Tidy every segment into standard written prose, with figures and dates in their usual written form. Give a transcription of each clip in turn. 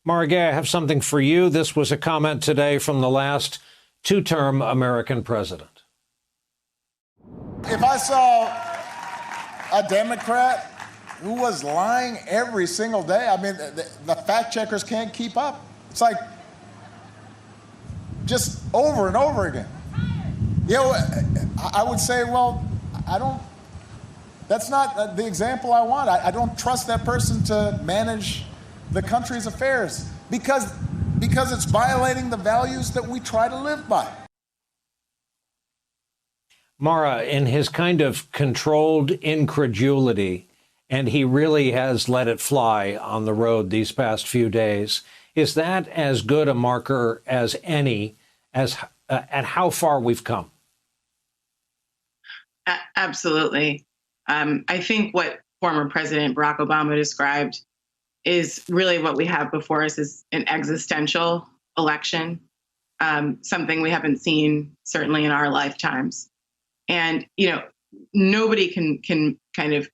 Mara Gay, I have something for you. This was a comment today from the last two-term American president. If I saw a Democrat who was lying every single day, I mean, the fact checkers can't keep up. It's like just over and over again. You know, I would say, well, that's not the example I want. I don't trust that person to manage the country's affairs because it's violating the values that we try to live by. Mara, in his kind of controlled incredulity, and he really has let it fly on the road these past few days, is that as good a marker as any as at how far we've come? Absolutely. I think what former President Barack Obama described is really what we have before us is an existential election, something we haven't seen certainly in our lifetimes. And, you know, nobody can kind of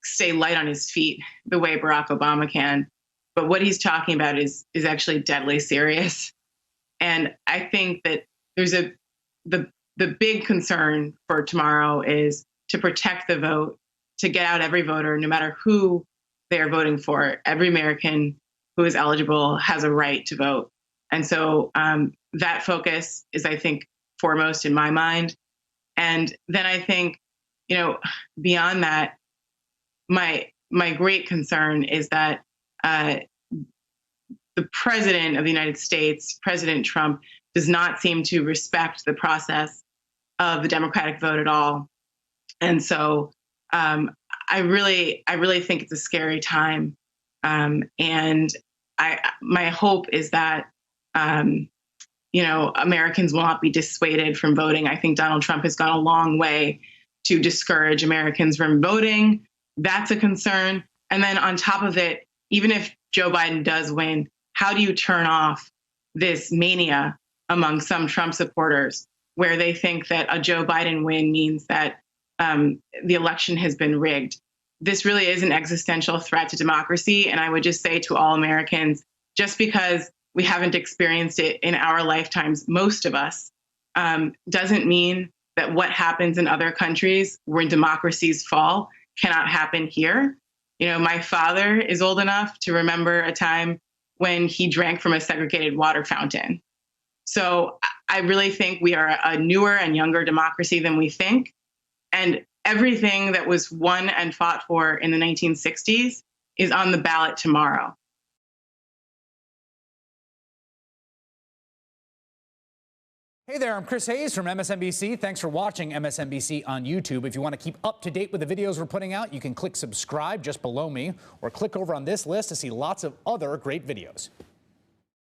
stay light on his feet the way Barack Obama can. But what he's talking about is actually deadly serious. And I think that there's the big concern for tomorrow is to protect the vote, to get out every voter, no matter who they are voting for. Every American who is eligible has a right to vote. And so that focus is, I think, foremost in my mind. And then I think, you know, beyond that, my great concern is that the president of the United States, President Trump, does not seem to respect the process of the Democratic vote at all. And so I really think it's a scary time. And my hope is that, you know, Americans will not be dissuaded from voting. I think Donald Trump has gone a long way to discourage Americans from voting. That's a concern. And then on top of it, even if Joe Biden does win, how do you turn off this mania among some Trump supporters where they think that a Joe Biden win means that the election has been rigged? This really is an existential threat to democracy. And I would just say to all Americans, just because we haven't experienced it in our lifetimes, most of us, doesn't mean that what happens in other countries where democracies fall cannot happen here. You know, my father is old enough to remember a time when he drank from a segregated water fountain. So I really think we are a newer and younger democracy than we think. And everything that was won and fought for in the 1960s is on the ballot tomorrow. Hey there, I'm Chris Hayes from MSNBC. Thanks for watching MSNBC on YouTube. If you want to keep up to date with the videos we're putting out, you can click subscribe just below me or click over on this list to see lots of other great videos.